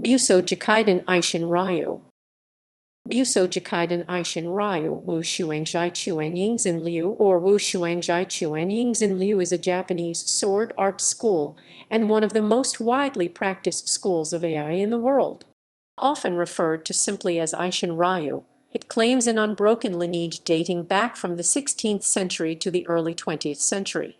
Musō Jikiden Eishin-ryū. Musō Jikiden Eishin-ryū, Wu Shuangjai Chuanyingzhen-ryu, or Wu Shuangjai Chuanyingzhen-ryu, is a Japanese sword art school and one of the most widely practiced schools of AI in the world. Often referred to simply as Eishin-ryū, it claims an unbroken lineage dating back from the 16th century to the early 20th century.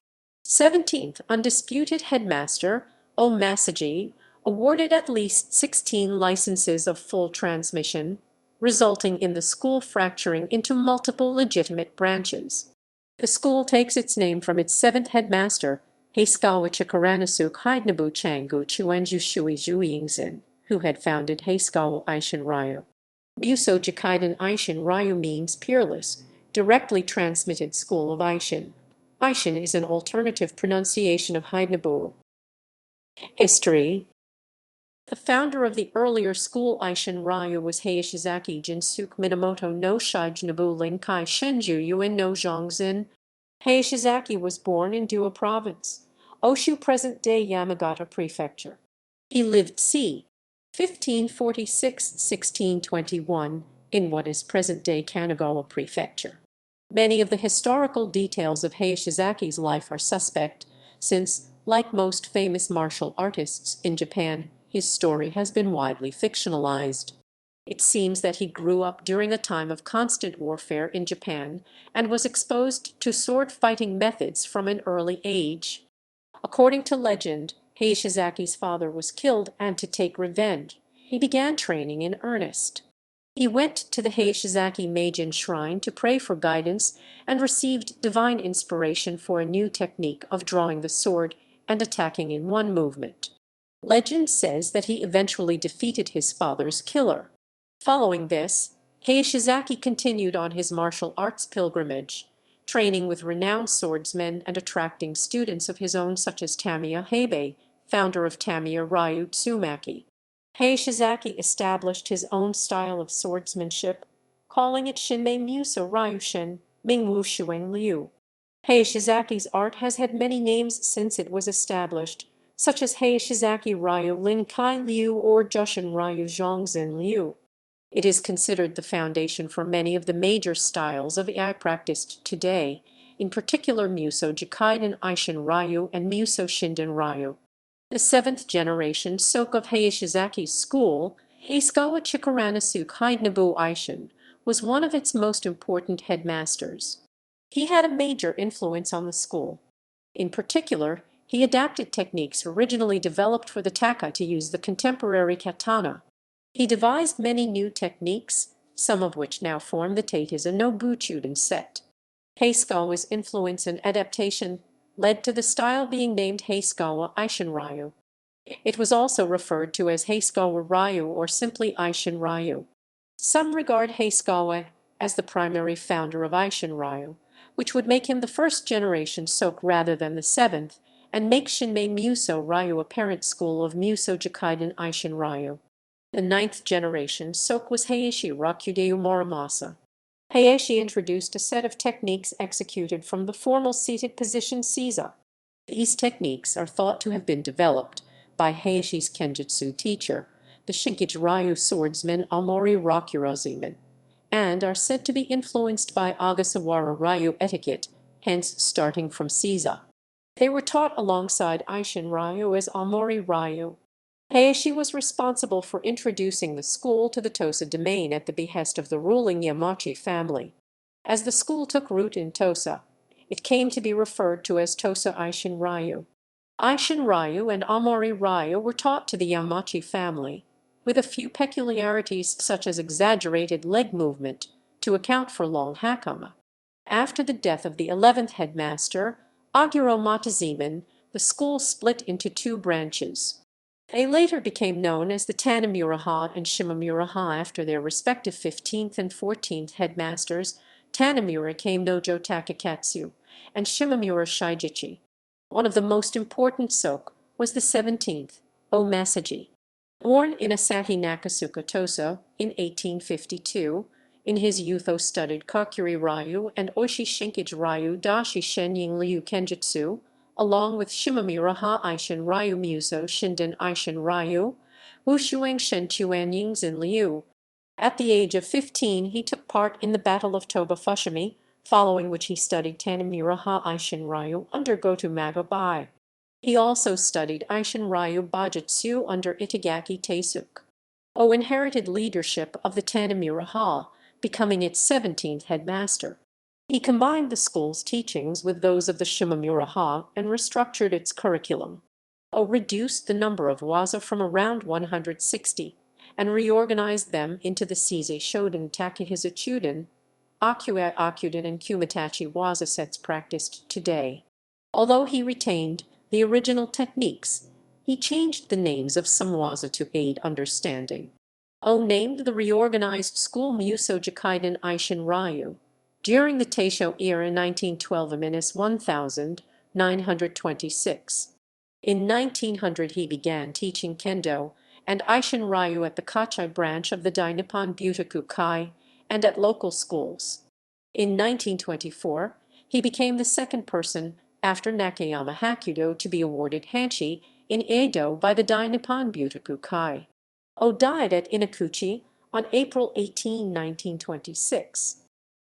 17th undisputed headmaster, Oe Masaji, awarded at least 16 licenses of full transmission, resulting in the school fracturing into multiple legitimate branches. The school takes its name from its seventh headmaster, Hasegawa Chikaranosuke Hidenobu Changu Chuenju Shui Zhuiyingzhen, who had founded Hasegawa Eishin-ryū. Musō Jikiden Eishin-ryū means peerless, directly transmitted school of Eishin. Eishin is an alternative pronunciation of Hidenobu. History. The founder of the earlier school Eishin-ryū was Hayashizaki Jinsuke Minamoto no Shijinobu Linkai Shenju Yuen no Zhongzhen. Hayashizaki was born in Dua Province, Oshu, present-day Yamagata Prefecture. He lived c. 1546–1621 in what is present-day Kanagawa Prefecture. Many of the historical details of Hayashizaki's life are suspect, since, like most famous martial artists in Japan, his story has been widely fictionalized. It seems that he grew up during a time of constant warfare in Japan and was exposed to sword-fighting methods from an early age. According to legend, Hayashizaki's father was killed, and to take revenge, he began training in earnest. He went to the Hayashizaki Meijin shrine to pray for guidance and received divine inspiration for a new technique of drawing the sword and attacking in one movement. Legend says that he eventually defeated his father's killer. Following this, Hayashizaki continued on his martial arts pilgrimage, training with renowned swordsmen and attracting students of his own such as Tamiya Heibei, founder of Tamiya-ryu Tsumaki. Hayashizaki established his own style of swordsmanship, calling it Shinmei Musō Ryushin, Mingwu Shuang Liu. Hayashizaki's art has had many names since it was established, such as Hayashizaki-ryu Linkai Liu or Jushin-ryu Zhongzhen Liu. It is considered the foundation for many of the major styles of AI practiced today, in particular Musō Jikiden Eishin-ryū and Musō Shinden-ryu. The seventh-generation Soke of Hayashizaki's school, Hasegawa Chikaranosuke Hidenobu Eishin, was one of its most important headmasters. He had a major influence on the school. In particular, he adapted techniques originally developed for the taka to use the contemporary katana. He devised many new techniques, some of which now form the Teiza no Buchuden set. Hasegawa's influence and adaptation led to the style being named Hasegawa Eishin-ryū. It was also referred to as Hasegawa-ryu or simply Eishin-ryū. Some regard Hasegawa as the primary founder of Eishin-ryū, which would make him the first-generation Soke rather than the seventh, and make Shinmei Musō Ryu a parent school of Musō Jikiden Eishin-ryū. The ninth-generation Soke was Heishi Rakudeyu Morimasa. Heishi introduced a set of techniques executed from the formal seated position Seiza. These techniques are thought to have been developed by Heishi's Kenjutsu teacher, the Shinkage-ryu swordsman Amori Rakuroziman, and are said to be influenced by Ogasawara-ryu etiquette, hence starting from Seiza. They were taught alongside Eishin-ryu as Amori-ryu. Heishi was responsible for introducing the school to the Tosa domain at the behest of the ruling Yamachi family. As the school took root in Tosa, it came to be referred to as Tosa Eishin-ryu. Eishin-ryu and Amori-ryu were taught to the Yamachi family, with a few peculiarities such as exaggerated leg movement to account for long hakama. After the death of the 11th headmaster, Aguro Mataziman, the school split into two branches. They later became known as the Tanimura-ha and Shimamura-ha after their respective 15th and 14th headmasters, Tanimura came Nojo Takakatsu, and Shimamura Shijichi. One of the most important Soke was the 17th, Oe Masaji. Born in Asahi Nakasuka Tosa in 1852, in his youth studied Kakuri-ryu and Oishi Shinkage-ryu Dashi Shenying-ryu Kenjutsu, along with Shimamura-ha Eishin-ryu Musō Shinden Eishin-ryu, Wushuang Shenchuan Yingzhen-ryu. At the age of 15, he took part in the Battle of Toba Fushimi, following which he studied Tanemura Eishin-ryū under Goto Magabai. He also studied Eishin-ryū Bojutsu under Itagaki Taisuke. Oe inherited leadership of the Tanemura, becoming its 17th headmaster. He combined the school's teachings with those of the Shimamura and restructured its curriculum. Oe reduced the number of Waza from around 160 and reorganized them into the Seiza Shoden Tachiwaza Chuden, Okuiai Okuden and Kumitachi Waza sets practiced today. Although he retained the original techniques, he changed the names of some Waza to aid understanding. Oe named the reorganized school Musō Jikiden Eishin-ryū. During the Taisho era 1912–1926. In 1900 he began teaching Kendo and Eishin-ryū at the Kachai branch of the Dai Nippon Butaku Kai and at local schools. In 1924, he became the second person after Nakayama Hakudo to be awarded Hanshi in Edo by the Dai Nippon Butaku Kai. Oe died at Inakuchi on April 18, 1926.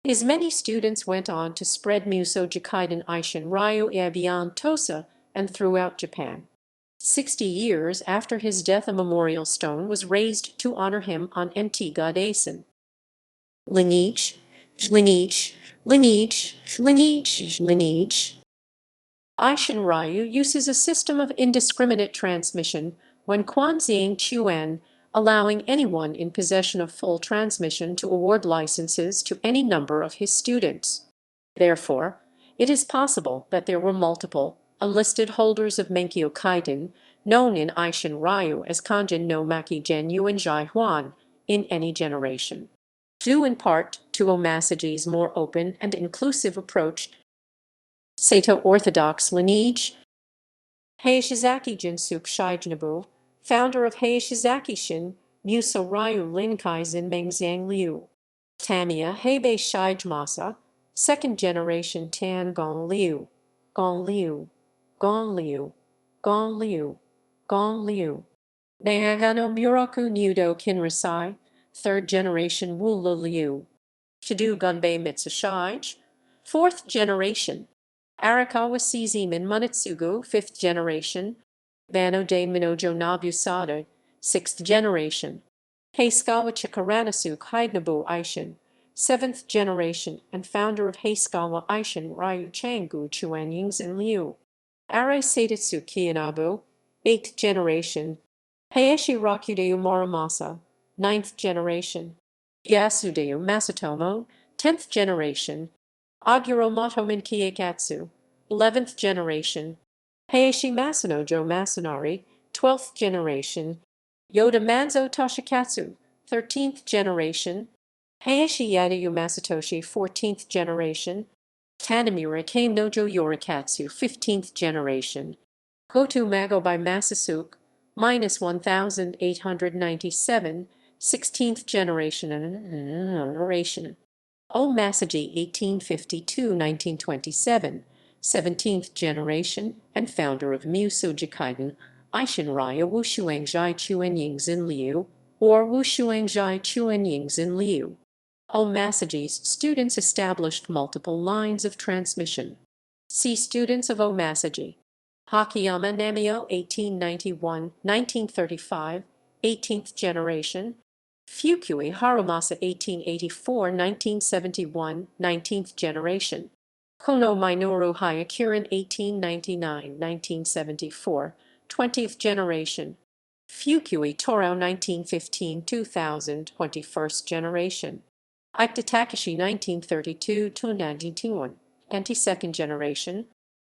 His many students went on to spread Musō Jikiden Eishin-ryū beyond Tosa and throughout Japan. 60 years after his death, a memorial stone was raised to honor him on Mt. Godaisen. Lineage, lineage, lineage, lineage, lineage. Eishin-ryū uses a system of indiscriminate transmission when Quanziang Chuan, allowing anyone in possession of full transmission to award licenses to any number of his students. Therefore, it is possible that there were multiple unlisted holders of Menkyo Kaiten, known in Eishin-ryū as Kanjin no Maki Genyu and Jai Huan, in any generation. Due in part to Oe Masaji's more open and inclusive approach. Sato Orthodox lineage. Hasegawa Jinsuke Shijinobu, founder of Hasegawa Shin, Musō-ryū Linkai-zin Mengxiang-ryu. Tamiya Heibei Shijimasa, second generation Tan Gong-ryu, Gong-ryu, Gong-ryu, Gong-ryu, Gong-ryu. Nagano Muraku Nyudo Kinrasai, third generation Wula-ryu. Shidu Gunbei Mitsushige, fourth generation. Arakawa Seiziman Munetsugu, fifth generation. Banno de Minojo Nobusada, sixth generation. Hasegawa Chikaranosuke Hidenobu Eishin, seventh generation and founder of Hasegawa Eishin-ryū Changu Chuan Yingzhen-ryu. Are Seitetsu Kiyonabu, eighth generation. Hayashi Rakudeyu Morimasa, ninth generation. Yasudeyu Masatomo, 10th generation. Aguro Motomin Kiekatsu, 11th generation. Hayashi Masanojo Masanari, 12th generation. Yoda Manzo Toshikatsu, 13th generation. Hayashi Yadayu Masatoshi, 14th generation. Tanemura Kame Nojo Yorikatsu, 15th generation. Goto Mago by Masasuke, -1897, 16th generation. Oe Masaji 1852–1927, 17th generation and founder of Musō Jikiden Eishin-ryū Wushuangjai Chuan Yingzhen-ryu or Wushuangjai Chuan Yingzhen-ryu. Oe Masaji's students established multiple lines of transmission. See Students of Oe Masaji. Hakayama Namio 1891–1935, 18th generation. Fukui Harumasa 1884–1971, 19th generation. Kono Minoru Hyakuren 1899–1974, 20th generation. Fukui Toro 1915–2000, 21st generation. Ike Takashi 1932–1991, 22nd generation.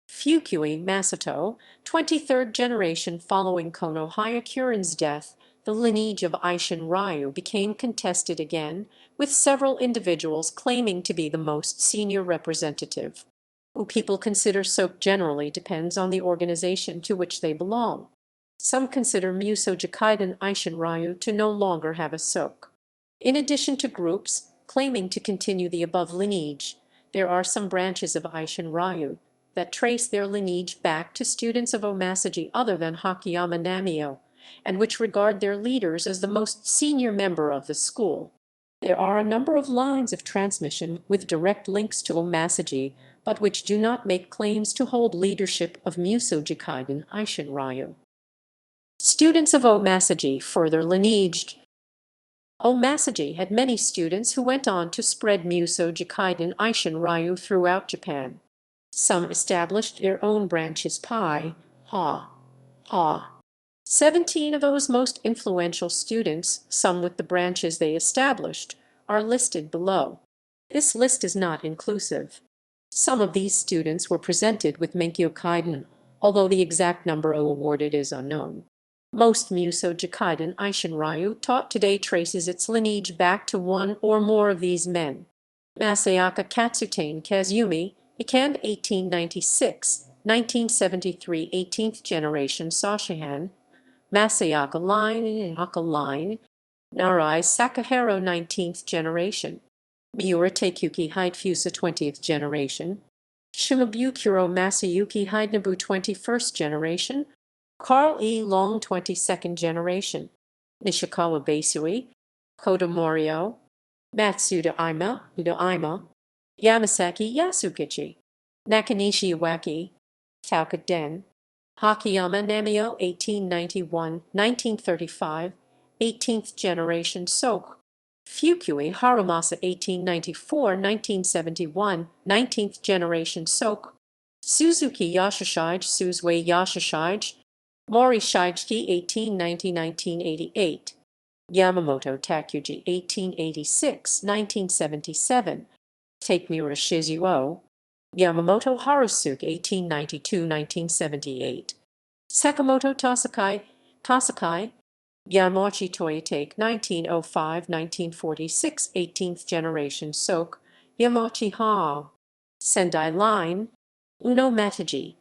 Fukui Masato, 23rd generation. Following Kono Hyakuren's death, the lineage of Eishin-ryū became contested again, with several individuals claiming to be the most senior representative. Who people consider soke generally depends on the organization to which they belong. Some consider Musō Jikiden Eishin-ryū to no longer have a soke. In addition to groups claiming to continue the above lineage, there are some branches of Eishin-ryū that trace their lineage back to students of Oe Masaji other than Hakayama Namio, and which regard their leaders as the most senior member of the school. There are a number of lines of transmission with direct links to Oe Masaji, but which do not make claims to hold leadership of Musō Jikiden Eishin-ryū. Students of Oe Masaji further lineaged. Oe Masaji had many students who went on to spread Musō Jikiden Eishin-ryū throughout Japan. Some established their own branches ha. 17 of those most influential students, some with the branches they established, are listed below. This list is not inclusive. Some of these students were presented with Menkyo Kaiden, although the exact number awarded is unknown. Most Musō Jikiden Eishin-ryū taught today traces its lineage back to one or more of these men. Masayaka Katsutane Kazumi, Ikan 1896, 1973 18th generation Sashihan, Masayaka line, Narai Sakahiro 19th generation, Miura Teikuki Hidefusa 20th generation, Shimabukuro Masayuki Hidenobu 21st generation, Carl E. Long 22nd generation, Nishikawa Basui, Koda Morio, Matsuda Ima, Yamasaki Yasukichi, Nakanishi Iwaki, Taukuden, Hakiyama Namio 1891, 1935, 18th generation Sok, Fukui Harumasa 1894, 1971, 19th generation Sok, Suzuki Yashishige Suzui Yashishige, Mori Shigeji 1890, 1988, Yamamoto Takuji 1886, 1977, Takemura Shizuo, Yamamoto Harusuke 1892, 1978, Sakamoto Tasakai, Yamachi Toyotake 1905, 1946, 18th generation Sok, Yamachi Ha, Sendai Line, Uno Mataji,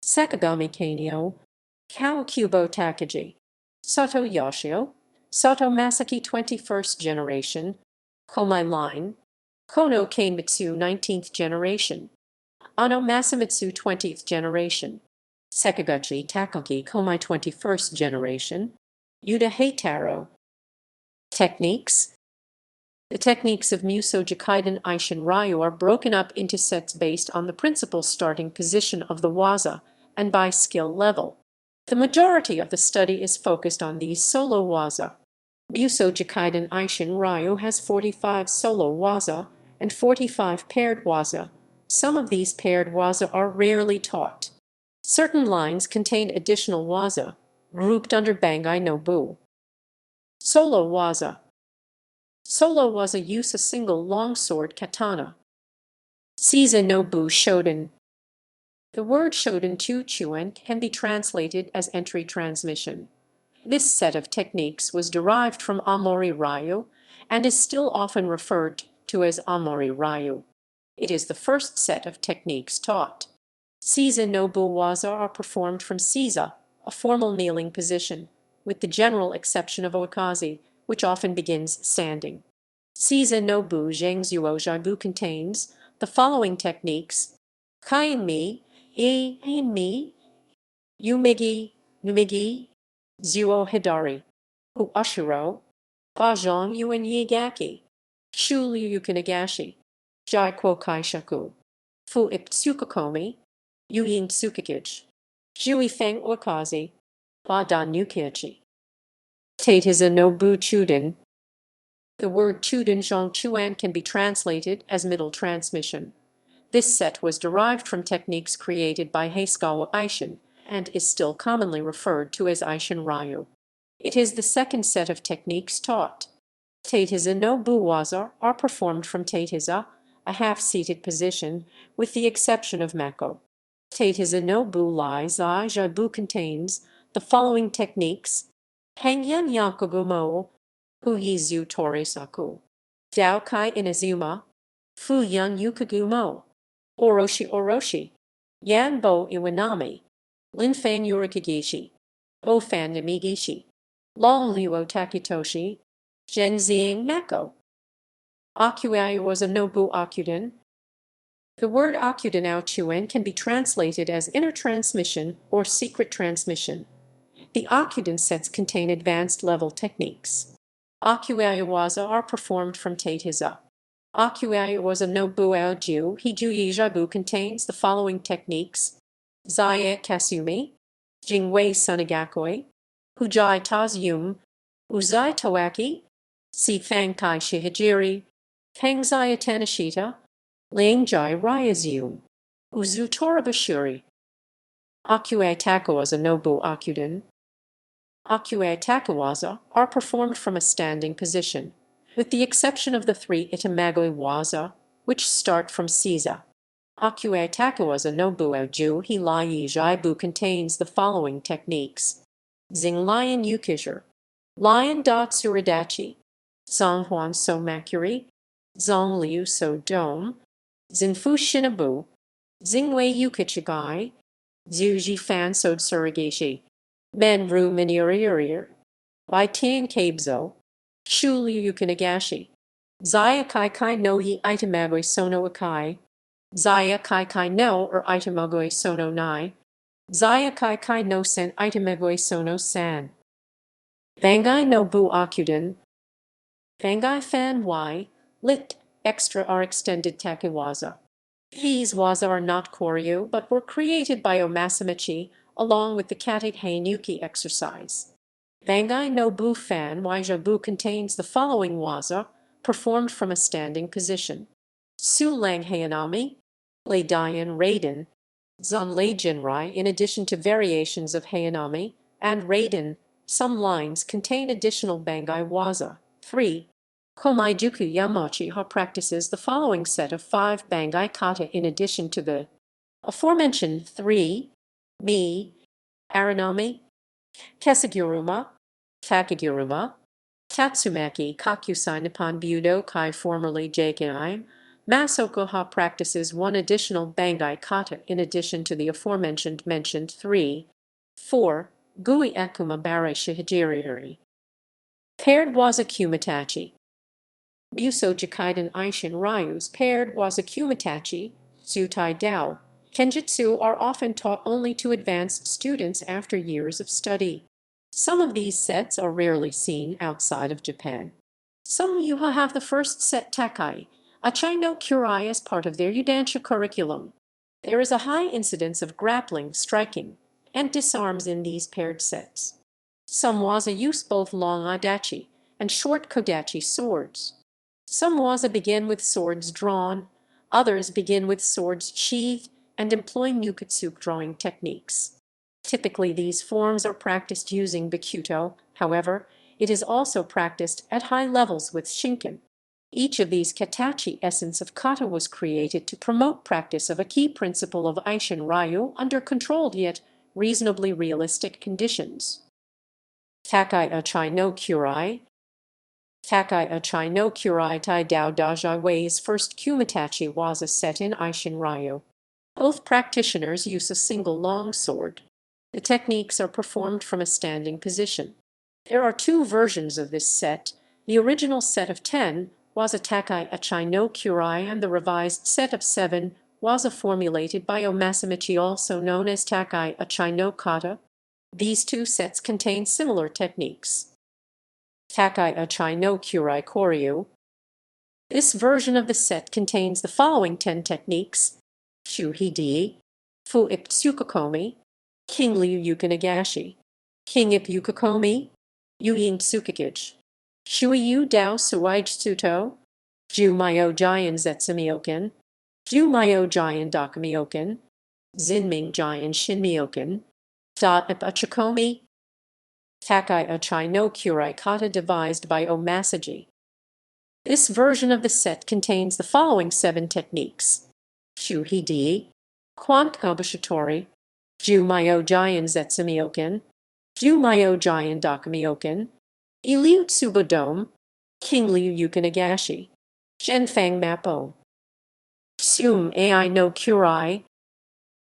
Sakagami Kanyo, Kawakubo Takaji, Sato Yoshio, Sato Masaki 21st generation, Komai Line, Kono Keimitsu 19th generation, Ano Masamitsu 20th generation, Sekaguchi Takagi Komai 21st generation, Yuda Heitaro. Techniques. The techniques of Musō Jikiden Eishin-ryū are broken up into sets based on the principal starting position of the Waza and by skill level. The majority of the study is focused on these solo Waza. Musō Jikiden Eishin-ryū has 45 solo Waza and 45 paired Waza. Some of these paired Waza are rarely taught. Certain lines contain additional Waza, grouped under Bangai no Bu. Solo Waza. Solo Waza use a single longsword katana. Seiza no Bu Shoden. The word Shoden Chuen can be translated as entry transmission. This set of techniques was derived from Amori-ryu and is still often referred to as Amori-ryu. It is the first set of techniques taught. Seiza no Bu Waza are performed from Seiza, a formal kneeling position, with the general exception of Okazi, which often begins standing. Seiza no Bu Zhengzuo Jibu contains the following techniques: Kain-mi, Ein-mi, Numigi, Zuo Hidari, Hu Ashiro, Bajong Yuen Yigaki, Shuryu Kanagashi, Jaikuo Kaishaku, Fu Iptsukakomi, Yuyin Tsukikich, Jui Feng Okazi, Badan Yukichi. Taitiza no Bu Chuden. The word Chuden Zhongchuan can be translated as middle transmission. This set was derived from techniques created by Hasegawa Eishin and is still commonly referred to as Eishin-ryū. It is the second set of techniques taught. Taitiza no Bu Waza are performed from Taitiza, a half-seated position, with the exception of Mako. Taitiza no Bu Lai Zai Jibu contains the following techniques: Hangyan Yakugumo, Huyizu Torisaku, Daokai Inazuma, Fuyan Yukagumo, Oroshi, Yanbo Iwanami, Linfan Yurikagishi, Ofan Namigishi, Longluo Takitoshi, Genziing Mako. Okuiai was a Nobu Okuden. The word Okuden Aochuen can be translated as inner transmission or secret transmission. The Okuden sets contain advanced level techniques. Okuiai Waza are performed from Tachiwaza. Okuiai Waza no Buao-ju Hiju contains the following techniques: Zaya Kasumi, Jingwei Sunagakoi, Hujai Tazum, Uzai Toaki, Si Fangkai Shihijiri, Kangzai Tanashita, Langjai Ryazum, Uzu Torabashuri. Okuiai Tachiwaza Nobu Okuden. Okuiai Tachiwaza are performed from a standing position, with the exception of the 3 Itamagoi Waza, which start from Seiza. Okuiai Tachiwaza no Buao-ju Jaibu contains the following techniques: Zing Lion Yukishir, Lion dot Suradachi, Zonghuan So Makuri, Zongliu So Dome, Zinfu Shinabu, Zingwei Yukichigai, Zuji Fan So Tsurugishi, Menru Minuririr, Bai Tian Kabzo, Shuli Yukinagashi, Zaya Kai Kai no Hi Itamagoi Sono Akai, Zaya Kai Kai no or Itamagoi Sono Nai, Zaya Kai Kai no Sen Itamagoi Sono San. Bangai no Bu Okuden. Bangai Fan Y, lit. Extra are extended Tachiwaza. These waza are not Koryu, but were created by Oe Masaji along with the Katihei Nuki exercise. Bangai no Bu Fan Y Jabu contains the following waza, performed from a standing position: Su Lang Hayanami, Lei Dian Raiden, Zun Lei Jinrai. In addition to variations of Hayanami and Raiden, some lines contain additional Bangai waza. 3. Komaijuku Yamachi practices the following set of 5 Bangai kata in addition to the aforementioned 3: Mi, Aranami, Kesaguruma, Takaguruma, Tatsumaki Kakusai Nippon Budo Kai formerly Jaikenai. Masokoha practices 1 additional Bangai kata in addition to the aforementioned 3. 4. Gui Akuma Bare Shihijiri. Paired Waza Kumitachi. Musō Jikiden Eishin-ryū's paired Waza Kumitachi, Zutai Dao, Kenjutsu are often taught only to advanced students after years of study. Some of these sets are rarely seen outside of Japan. Some yuha have the first set Takai, Achai no Kurai as part of their Yudansha curriculum. There is a high incidence of grappling, striking, and disarms in these paired sets. Some waza use both long adachi and short kodachi swords. Some waza begin with swords drawn, others begin with swords sheathed and employ nukatsuke drawing techniques. Typically these forms are practiced using Bakuto, however, it is also practiced at high levels with Shinken. Each of these katachi essence of kata was created to promote practice of a key principle of Eishin-ryū under controlled yet reasonably realistic conditions. Takai Achai no Kurai. Takai Achai no Kurai Tai Dao Dajai Wei's first Kumitachi was a set in Eishin-ryū. Both practitioners use a single long sword. The techniques are performed from a standing position. There are 2 versions of this set. The original set of 10 was a Takai Achai no Kurai, and the revised set of 7 was a formulated by Oe Masaji, also known as Takai Achai no Kata. These 2 sets contain similar techniques. Takai Achai no Kurai Koryu. This version of the set contains the following 10 techniques: Shuhidi, Fu Iptsukakomi, King Liu Yukinagashi, King Ip Yukakomi, Yuyin Tsukikage, Shuiyu Dao Suijtsuto, Ju Mayo Jian Zetsumioken, Ju Mayo Jian Dakamioken, Zinming Jian Shinmioken, Dot Ip Achikomi. Takai Achai no Kurai kata devised by Oe Masaji. This version of the set contains the following 7 techniques: Shuhidi, Quant Kobashitori, Ju Mayo Jian Zetsumioken, Ju Mayo Jian Dakamioken, Iliu Tsubodome, King Liu Yukinagashi, Shenfang Mappo. Sum Ai no Kurai.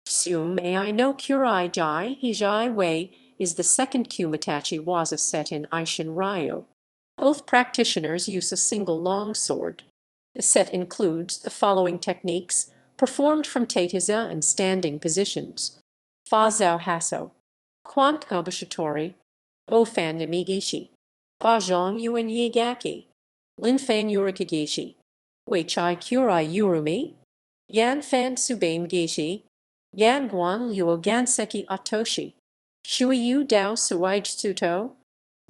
Sum Ai no Kurai Jai Hijai Wei is the second Kumitachi waza set in Eishin-ryū. Both practitioners use a single long sword. The set includes the following techniques, performed from Tachiwaza and standing positions: Fazao Haso, Quant Gabashitori, Ofan Namigishi, Bajong Yuan Yigaki, Linfan Yurikigishi, Weichai Kurai Yurumi, Yan Fan Subaim Gishi, Yan Guan Luo Ganseki Atoshi, Shui Yu Dao Suij Tsuto,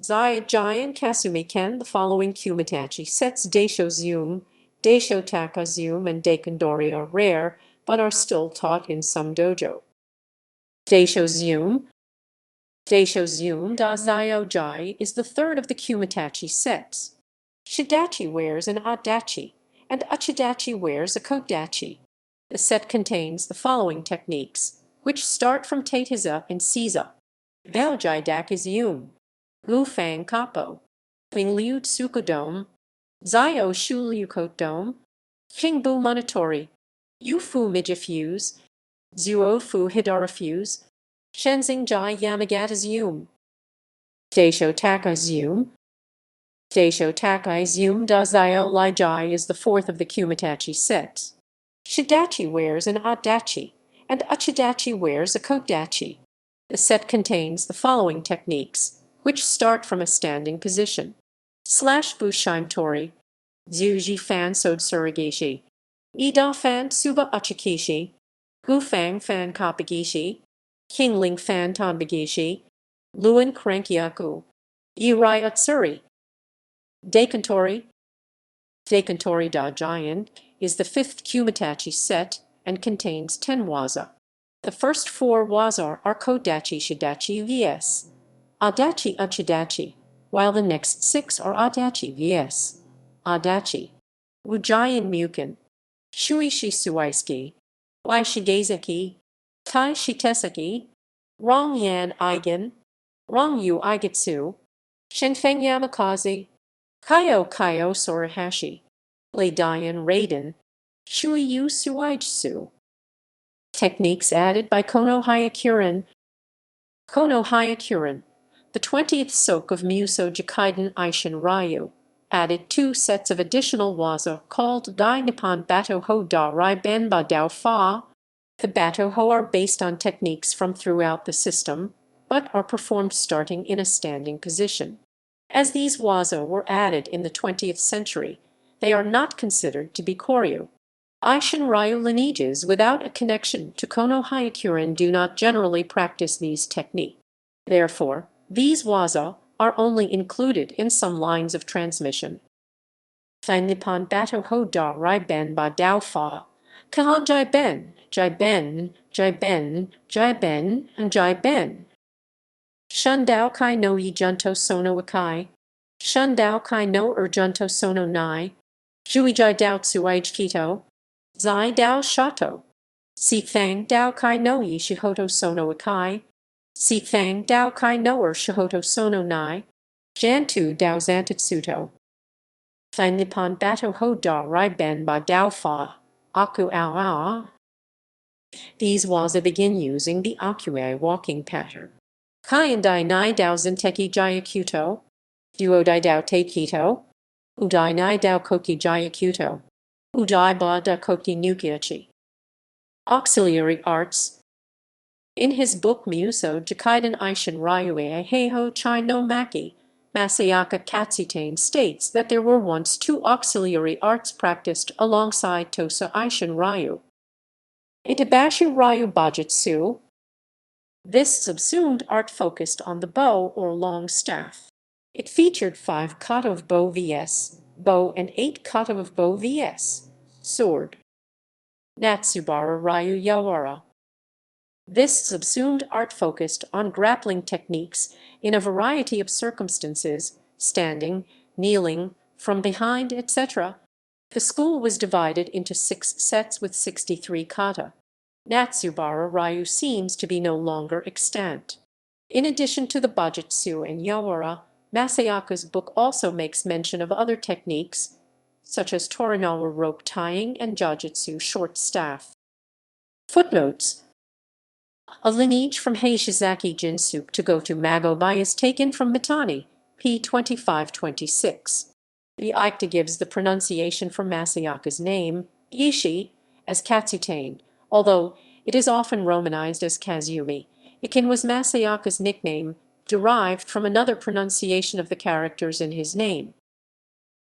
Zai Jian Kasumi Ken. The following Kumitachi sets Daisho Zoom, Daisho Taka Zoom, and Daikentori are rare, but are still taught in some dojo. Daisho Zoom. Daisho Zoom da Zaio Jai is the third of the Kumitachi sets. Shidachi wears an Adachi, and Uchidachi wears a Kodachi. The set contains the following techniques, which start from Tachiwaza and Seiza. Baojai Dakizum, Gufang Kapo, Qingliu Tsukudome, Zaio Shuliukotome, Qingbu Monotori, Yufu Mijifuse, Zuofu Hidarafuse, Shenzing Jai Yamagata-zum. Daisho Taka-zum. Daisho Taka-zum da Zaio Lai Jai is the fourth of the Kumitachi sets. Shidachi wears an Adachi, and Uchidachi wears a Kodachi. The set contains the following techniques, which start from a standing position. Slash Bushaim Tori, Zuji Fan Sod Surigishi, Ida Fan Suba Uchikishi, Gufang Fan Kapagishi, Kingling Fan Tanbagishi, Luan Krankyaku, Irai Utsuri. Daikentori. Daikentori da Jian is the fifth Kumitachi set and contains 10 waza. The first 4 waza are Kodachi Shidachi vs. Adachi Uchidachi, while the next 6 are Adachi vs. Adachi. Wujian Mukin, Shuishi Suiski, Waishigazeki, Tai Shiteseki, Rongyan Eigen, Rongyu Aigetsu, Shenfeng Yamakaze, Kaio Kaio Sorahashi, Leidian Raiden, Shuiyu Suijsu. Techniques added by Kono Hyakuren. Kono Hyakuren, the 20th sok of Musō Jikiden Eishin-ryū, added 2 sets of additional waza called Dai Nippon Bato-ho da Rai Benba Dao Fa. The Bato-ho are based on techniques from throughout the system, but are performed starting in a standing position. As these waza were added in the 20th century, they are not considered to be Koryu. Eishin-ryū lineages without a connection to Kono Hyakuren do not generally practice these techniques. Therefore, these waza are only included in some lines of transmission. Dai Nippon Bato-ho da Rai Benba Dao Fa, Kahan Jai Ben, Jai Ben, Jai Ben, Jai Ben, and Jai Ben. Shundao Kai no I Junto Sono Ikai, Shundao Kai no Junto Sono Nai, Juijai Dao Tsuij Kito, Zai Dao Shato, Si Fang Dao Kai no I Shihoto Sono Ikai, Si Fang Dao Kai no Shihoto Sono Nai, Jantu Dao Zantatsuto. Dai Nippon Bato-ho da Rai Benba Dao Fa, Okuiai. These waza begin using the Okuiai walking pattern. Kaiendai Nai Dao Zenteki Jayakuto, Duodai Dao Teikito, Udai Nai Dao Koki Jayakuto, Udai Ba Da Koki Nukiachi. Auxiliary arts. In his book Musō Jikiden Eishin-ryū Heiho Chai no Maki, Masayaka Katsutane states that there were once 2 auxiliary arts practiced alongside Tosa Eishin-ryū. Itabashi-ryu Bojutsu. This subsumed art focused on the bow or long staff. It featured 5 kata of bow vs. bow and 8 kata of bow vs. sword. Natsubara-ryū Yawara. This subsumed art focused on grappling techniques in a variety of circumstances, standing, kneeling, from behind, etc. The school was divided into 6 sets with 63 kata. Natsubara-ryū seems to be no longer extant. In addition to the Bojutsu and Yawara, Masayaka's book also makes mention of other techniques, such as Torinawa rope tying and Jajutsu short staff. Footnotes. A lineage from Heishizaki Jinsuke to Goto Magobai is taken from Mitani, p. 2526. The Aikta gives the pronunciation for Masayaka's name, Yishi, as Katsutane, although it is often romanized as Kazumi, Ikin was Masayaka's nickname, derived from another pronunciation of the characters in his name.